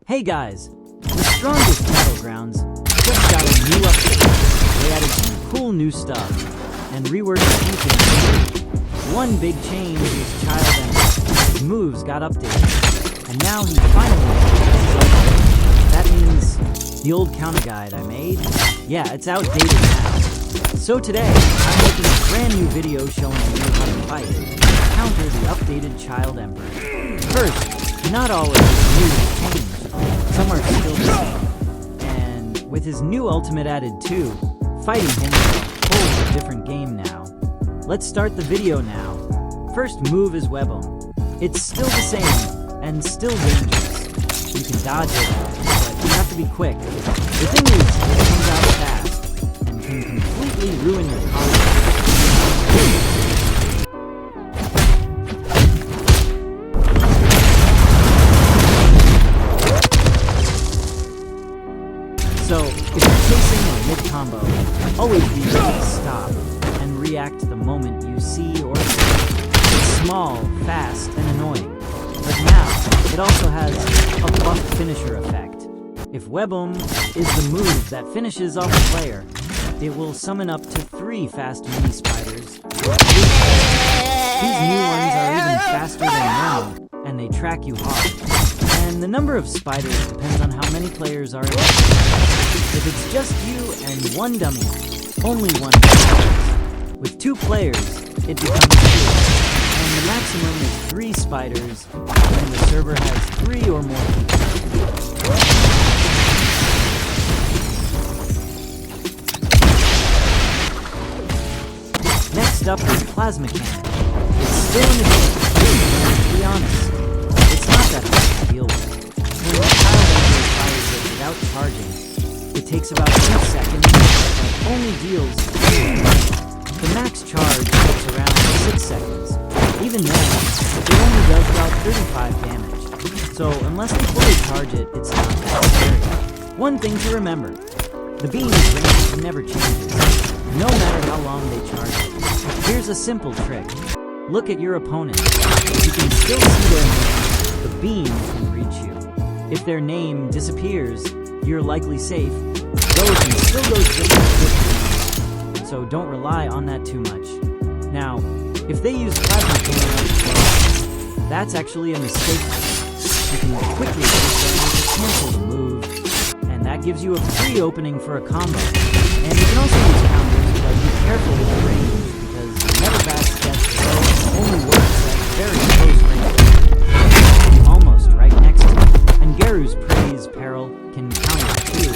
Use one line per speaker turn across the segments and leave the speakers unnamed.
Hey guys, The Strongest Battlegrounds just got a new update. They added some cool new stuff and reworked a few things. One big change is Child Emperor. Moves got updated, and now he finally has his update. That means the old counter guide I made, yeah, it's outdated now. So today, I'm making a brand new video showing you how to fight and counter the updated Child Emperor. First, not all of his moves changed. Some are still the same. And with his new ultimate added too, fighting him is a whole different game now. Let's start the video now. First move is Web'em. It's still the same, and still dangerous. You can dodge it, but you have to be quick. The thing is, it comes out fast, and can completely ruin your combo. So, if you're chasing a mid-combo, always be ready to stop and react the moment you see or hear. It's small, fast, and annoying. But now, it also has a buff finisher effect. If Web'em is the move that finishes off a player, it will summon up to 3 fast mini spiders. These new ones are even faster than normal, and they track you hard. And the number of spiders depends on how many players are in it. If it's just you and one dummy, only one spiders. With 2 players, it becomes 2. And the maximum is 3 spiders when the server has 3 or more people. Next up is Plasma Cannon. It's still in the game, to be honest. It's not that hard to deal with. When the Child Emperor fires it without charging, it takes about 2 seconds and only deals 2. The max charge takes around 6 seconds. Even then, it only does about 35 damage. So unless they fully charge it, it's not that scary. One thing to remember, the beam's range never changes, no matter how long they charge it. Here's a simple trick. Look at your opponent. If you can still see their name, the beam can reach you. If their name disappears, you're likely safe, though it can still go just quickly. So don't rely on that too much. Now, if they use Plasma Cannon, that's actually a mistake. You can quickly cancel the move, and that gives you a free opening for a combo. And you can also use counters, but be careful with the range, because the Metal Bat's death blow only works at very close range. Almost right next to it. And Garu's Praise Peril can counter too.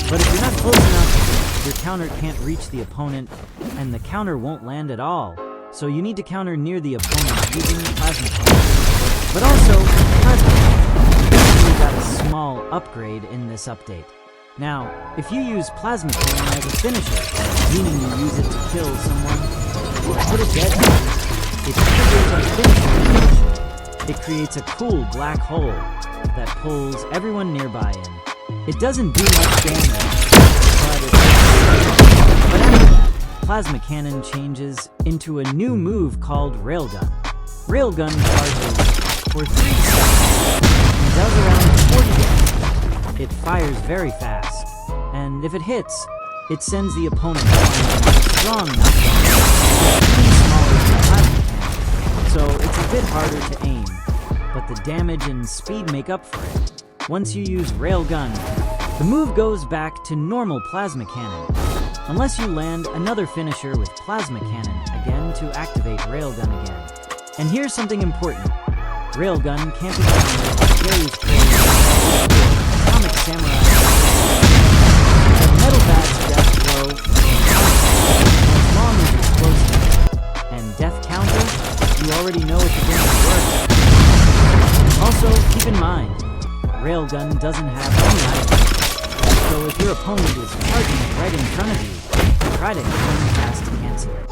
But if you're not close enough, your counter can't reach the opponent, and the counter won't land at all. So you need to counter near the opponent using Plasma Cannon. But also, Plasma Cannon actually got a small upgrade in this update. Now, if you use Plasma Cannon as a finisher, meaning you use it to kill someone, or put a dead man, it triggers a finisher animation. It creates a cool black hole that pulls everyone nearby in. It doesn't do much damage, but after that, Plasma Cannon changes into a new move called Railgun. Railgun charges for 3 seconds and does around 40 damage. It fires very fast, and if it hits, it sends the opponent flying strong enough to be smaller than Plasma Cannon. So it's a bit harder to aim, but the damage and speed make up for it. Once you use Railgun, the move goes back to normal Plasma Cannon, unless you land another finisher with Plasma Cannon again to activate Railgun again. And here's something important. Railgun can't be countered with Gary's Praise, Atomic Samurai, the Metal Bat's death blow, as long as it's close enough. And death counter, you already know if the game works. Also, keep in mind, Railgun doesn't have any items. So if your opponent is charging it right in front of you, try to hit them fast to cancel it.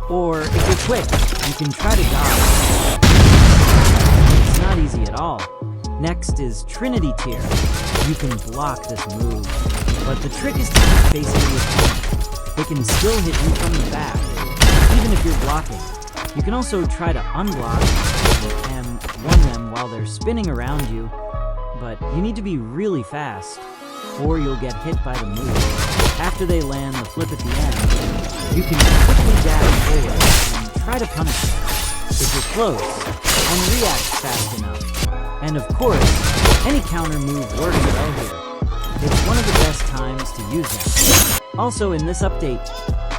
Or if you're quick, you can try to dodge. It's not easy at all. Next is Trinity Tier. You can block this move, but the trick is to keep facing the opponent. They can still hit you from the back, even if you're blocking. You can also try to unblock and M1 them while they're spinning around you, but you need to be really fast, or you'll get hit by the move. After they land the flip at the end, you can quickly dash forward and try to punish them if you're close and react fast enough. And of course, any counter move works well here. It's one of the best times to use them. Also in this update,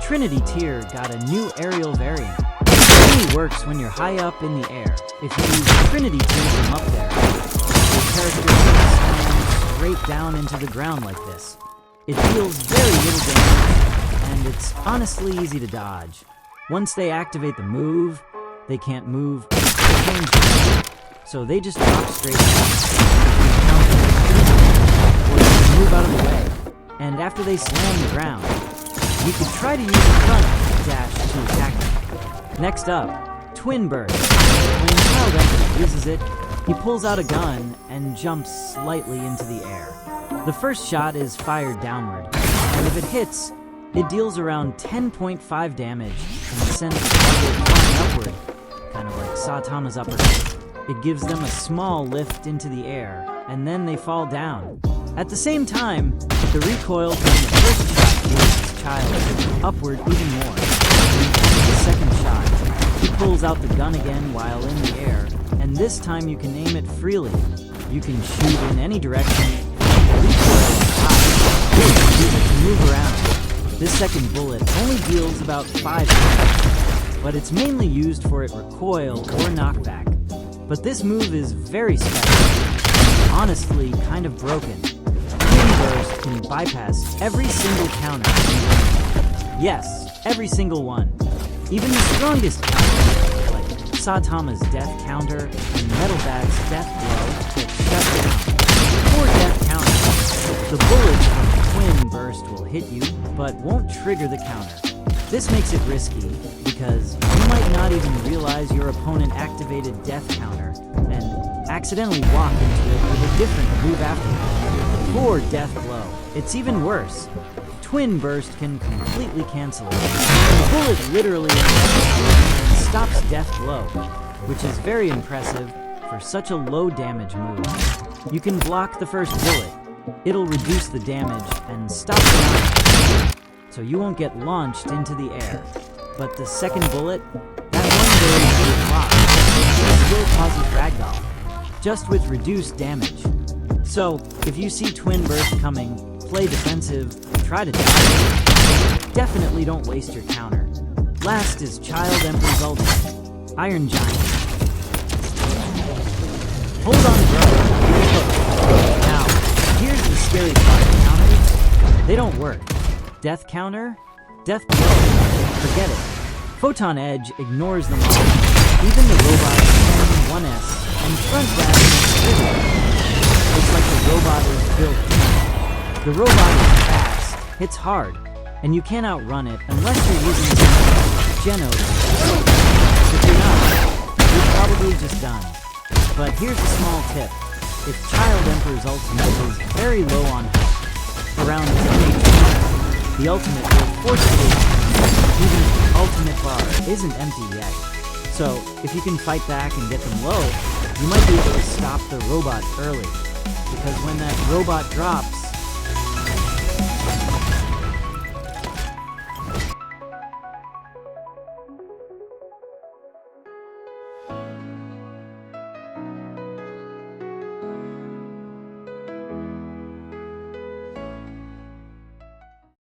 Trinity Tier got a new aerial variant. It only works when you're high up in the air. If you use Trinity Tier from up there, your character slams straight down into the ground like this. It deals very little damage, and it's honestly easy to dodge. Once they activate the move, they can't move or change direction, so they just drop straight down. Or you can move out of the way, and after they slam the ground, you could try to use the front dash to attack them. Next up, Twin Burst. When Child Emperor uses it, he pulls out a gun and jumps slightly into the air. The first shot is fired downward, and if it hits, it deals around 10.5 damage and sends the target flying upward, kind of like Saitama's uppercut. It gives them a small lift into the air, and then they fall down. At the same time, the recoil from the first shot gives Child upward even more. And the second shot, he pulls out the gun again while in the air, and this time you can aim it freely. You can shoot in any direction. The recoil is high. You can use it to move around. This second bullet only deals about 5 damage, but it's mainly used for its recoil or knockback. But this move is very special, honestly kind of broken. Twin Burst can bypass every single counter. Yes, every single one. Even the strongest counters, like Saitama's death counter and Metalbat's death blow, get shut down. For death counters, the bullets from Twin Burst will hit you, but won't trigger the counter. This makes it risky, because you might not even realize your opponent activated death counter, and accidentally walk into it with a different move after. For death blow, it's even worse. Twin Burst can completely cancel it. The bullet literally stops death blow, which is very impressive for such a low damage move. You can block the first bullet. It'll reduce the damage and stop the launch, so you won't get launched into the air. But the second bullet, that one barely still causes ragdoll, just with reduced damage. So, if you see Twin Burst coming, play defensive, try to dodge it. Definitely don't waste your counter. Last is Child Emperor's ultimate, Iron Giant. Hold on, bro. Now, here's the scary part of counters. They don't work. Death counter? Death blow? Forget it. Photon Edge ignores them all. Even the robot M1S and front dash. It's like the robot is built. The robot is fast, hits hard, and you can't outrun it unless you're using Geno. If you're not, you're probably just done. But here's a small tip. If Child Emperor's ultimate is very low on health, around 10 HP, the ultimate will forcibly even if the ultimate bar isn't empty yet. So, if you can fight back and get them low, you might be able to stop the robot early. Because when that robot drops,